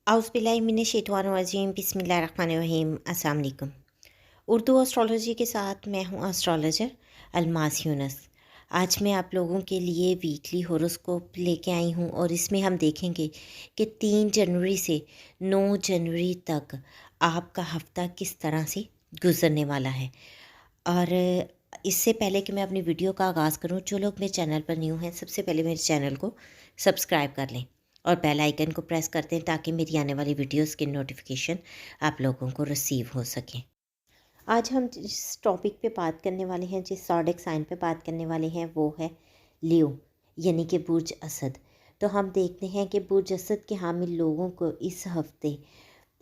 औज़ुबिल्लाहिमिनश्शैतानिर्रजीम बिस्मिल्लाहिर्रहमानिर्रहीम। अस्सलाम वालेकुम। उर्दू एस्ट्रोलॉजी के साथ मैं हूँ एस्ट्रोलॉजर अलमास यूनुस। आज मैं आप लोगों के लिए वीकली होरोस्कोप लेके आई हूँ और इसमें हम देखेंगे कि 3 जनवरी से 9 जनवरी तक आपका हफ्ता किस तरह से गुजरने वाला है। और इससे पहले कि मैं अपनी वीडियो का आगाज़ करूँ, जो लोग मेरे चैनल पर न्यू हैं सबसे पहले मेरे चैनल को सब्सक्राइब कर लें और बेल आइकन को प्रेस कर दें ताकि मेरी आने वाली वीडियोस की नोटिफिकेशन आप लोगों को रिसीव हो सके। आज हम जिस टॉपिक पे बात करने वाले हैं, जिस ज़ोडिएक साइन पे बात करने वाले हैं, वो है लियो यानी कि बुर्ज असद। तो हम देखते हैं कि बुर्ज असद के हामिल लोगों को इस हफ्ते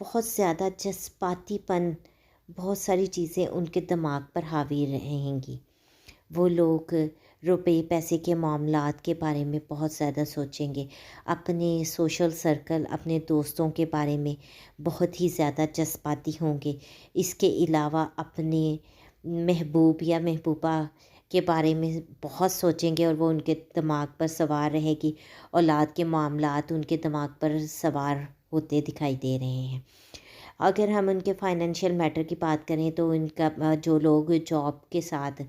बहुत ज़्यादा जज्बातीपन, बहुत सारी चीज़ें उनके दिमाग पर हावी रहेंगी। वो लोग रुपए पैसे के मामलात के बारे में बहुत ज़्यादा सोचेंगे, अपने सोशल सर्कल, अपने दोस्तों के बारे में बहुत ही ज़्यादा जज्बाती होंगे। इसके अलावा अपने महबूब या महबूबा के बारे में बहुत सोचेंगे और वो उनके दिमाग पर सवार रहेगी। औलाद के मामलात उनके दिमाग पर सवार होते दिखाई दे रहे हैं। अगर हम उनके फाइनेंशियल मैटर की बात करें तो इनका जो लोग जॉब के साथ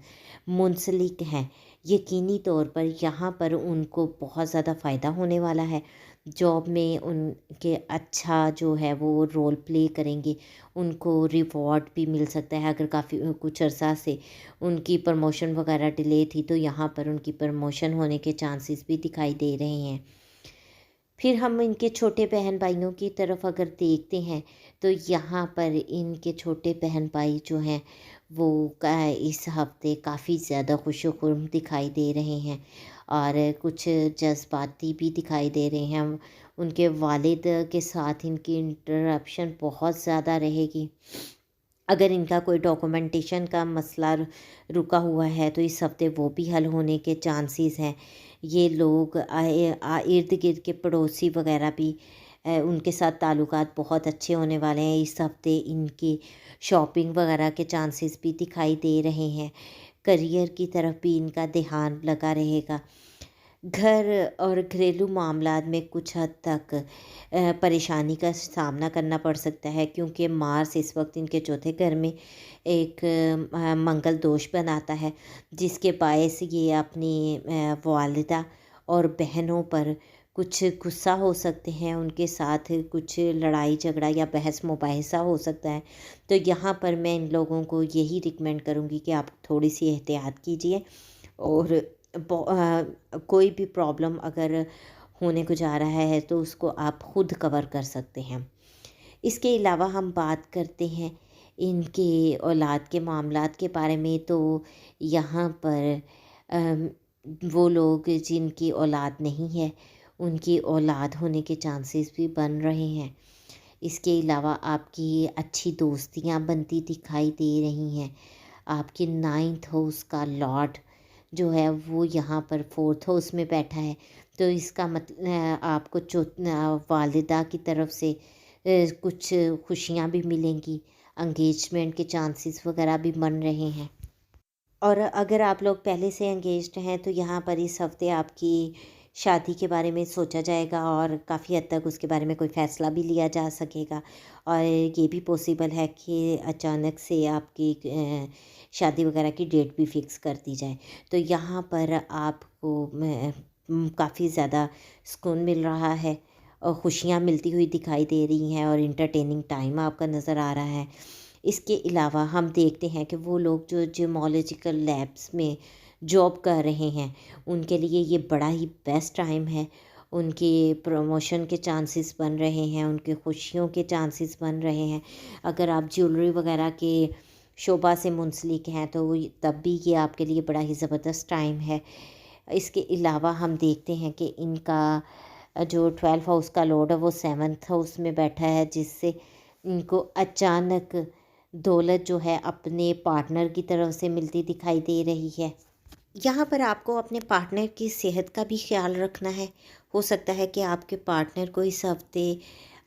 मुंसलिक हैं, यकीनी तौर पर यहाँ पर उनको बहुत ज़्यादा फ़ायदा होने वाला है। जॉब में उनके अच्छा जो है वो रोल प्ले करेंगे, उनको रिवॉर्ड भी मिल सकता है। अगर काफ़ी कुछ अर्सा से उनकी प्रमोशन वगैरह डिले थी तो यहाँ पर उनकी प्रमोशन होने के चांसेस भी दिखाई दे रहे हैं। फिर हम इनके छोटे बहन भाइयों की तरफ अगर देखते हैं तो यहाँ पर इनके छोटे बहन भाई जो हैं वो इस हफ्ते काफ़ी ज़्यादा खुशो-खुर्म दिखाई दे रहे हैं और कुछ जज़्बाती भी दिखाई दे रहे हैं। उनके वालिद के साथ इनकी इंटरप्शन बहुत ज़्यादा रहेगी। अगर इनका कोई डॉक्यूमेंटेशन का मसला रुका हुआ है तो इस हफ्ते वो भी हल होने के चांसेस हैं। ये लोग इर्द गिर्द के पड़ोसी वगैरह भी उनके साथ ताल्लुकात बहुत अच्छे होने वाले हैं। इस हफ्ते इनकी शॉपिंग वगैरह के चांसेस भी दिखाई दे रहे हैं। करियर की तरफ भी इनका ध्यान लगा रहेगा। घर और घरेलू मामलात में कुछ हद तक परेशानी का सामना करना पड़ सकता है, क्योंकि मार्स इस वक्त इनके चौथे घर में एक मंगल दोष बनाता है, जिसके बायस ये अपनी वालिदा और बहनों पर कुछ गुस्सा हो सकते हैं, उनके साथ कुछ लड़ाई झगड़ा या बहस मुबाहिसा हो सकता है। तो यहाँ पर मैं इन लोगों को यही रिकमेंड करूँगी कि आप थोड़ी सी एहतियात कीजिए और कोई भी प्रॉब्लम अगर होने को जा रहा है तो उसको आप खुद कवर कर सकते हैं। इसके अलावा हम बात करते हैं इनके औलाद के मामलात के बारे में, तो यहाँ पर अम, वो लोग जिनकी औलाद नहीं है उनकी औलाद होने के चांसेस भी बन रहे हैं। इसके अलावा आपकी अच्छी दोस्तियाँ बनती दिखाई दे रही हैं। आपके 9th हाउस का लॉर्ड जो है वो यहाँ पर 4th हाउस में बैठा है, तो इसका आपको वालिदा की तरफ से कुछ खुशियाँ भी मिलेंगी। एंगेजमेंट के चांसेस वगैरह भी बन रहे हैं। और अगर आप लोग पहले से एंगेज्ड हैं तो यहाँ पर इस हफ्ते आपकी शादी के बारे में सोचा जाएगा और काफ़ी हद तक उसके बारे में कोई फ़ैसला भी लिया जा सकेगा। और ये भी पॉसिबल है कि अचानक से आपकी शादी वगैरह की डेट भी फ़िक्स कर दी जाए। तो यहाँ पर आपको काफ़ी ज़्यादा सुकून मिल रहा है और खुशियाँ मिलती हुई दिखाई दे रही हैं और इंटरटेनिंग टाइम आपका नज़र आ रहा है। इसके अलावा हम देखते हैं कि वो लोग जो जियोलॉजिकल लैब्स में जॉब कर रहे हैं उनके लिए ये बड़ा ही बेस्ट टाइम है। उनके प्रमोशन के चांसेस बन रहे हैं, उनके खुशियों के चांसेस बन रहे हैं। अगर आप ज्वेलरी वगैरह के शोबा से मुंसलिक हैं तो तब भी ये आपके लिए बड़ा ही ज़बरदस्त टाइम है। इसके अलावा हम देखते हैं कि इनका जो 12th हाउस का लॉर्ड है वो 7th हाउस में बैठा है, जिससे इनको अचानक दौलत जो है अपने पार्टनर की तरफ से मिलती दिखाई दे रही है। यहाँ पर आपको अपने पार्टनर की सेहत का भी ख्याल रखना है। हो सकता है कि आपके पार्टनर को इस हफ्ते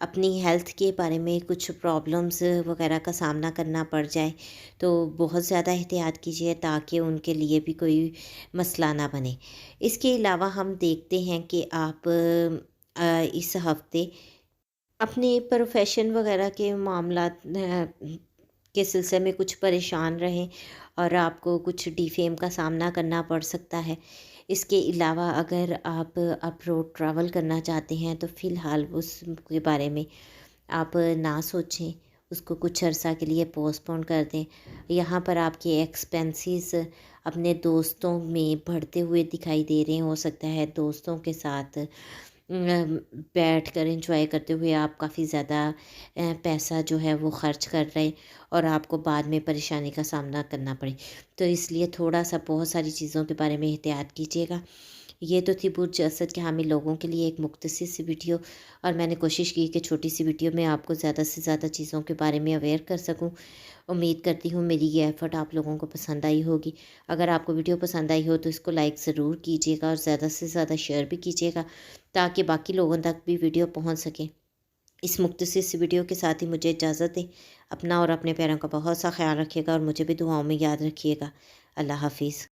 अपनी हेल्थ के बारे में कुछ प्रॉब्लम्स वगैरह का सामना करना पड़ जाए, तो बहुत ज़्यादा एहतियात कीजिए ताकि उनके लिए भी कोई मसला ना बने। इसके अलावा हम देखते हैं कि आप इस हफ्ते अपने प्रोफ़ेशन वग़ैरह के मामलात के सिलसिले में कुछ परेशान रहें और आपको कुछ डिफ़ेम का सामना करना पड़ सकता है। इसके अलावा अगर आप अब्रॉड ट्रैवल करना चाहते हैं तो फ़िलहाल उसके बारे में आप ना सोचें, उसको कुछ अर्सा के लिए पोस्टपोन कर दें। यहाँ पर आपके एक्सपेंसेस अपने दोस्तों में बढ़ते हुए दिखाई दे रहे हैं। हो सकता है दोस्तों के साथ बैठ कर एंजॉय करते हुए आप काफ़ी ज़्यादा पैसा जो है वो खर्च कर रहे हैं और आपको बाद में परेशानी का सामना करना पड़े। तो इसलिए थोड़ा-सा बहुत सारी चीज़ों के बारे में एहतियात कीजिएगा। ये तो थी बुर्ज असद के हामी लोगों के लिए एक मुख्तसर सी वीडियो, और मैंने कोशिश की कि छोटी सी वीडियो में आपको ज़्यादा से ज़्यादा चीज़ों के बारे में अवेयर कर सकूं। उम्मीद करती हूँ मेरी ये एफ़र्ट आप लोगों को पसंद आई होगी। अगर आपको वीडियो पसंद आई हो तो इसको लाइक ज़रूर कीजिएगा और ज़्यादा से ज़्यादा शेयर भी कीजिएगा, ताकि बाकी लोगों तक भी वीडियो पहुँच सके। इस मुख्तसर सी वीडियो के साथ ही मुझे इजाज़त दें। अपना और अपने प्यारों का बहुत सा ख्याल रखिएगा और मुझे भी दुआओं में याद रखिएगा। अल्लाह हाफ़िज़।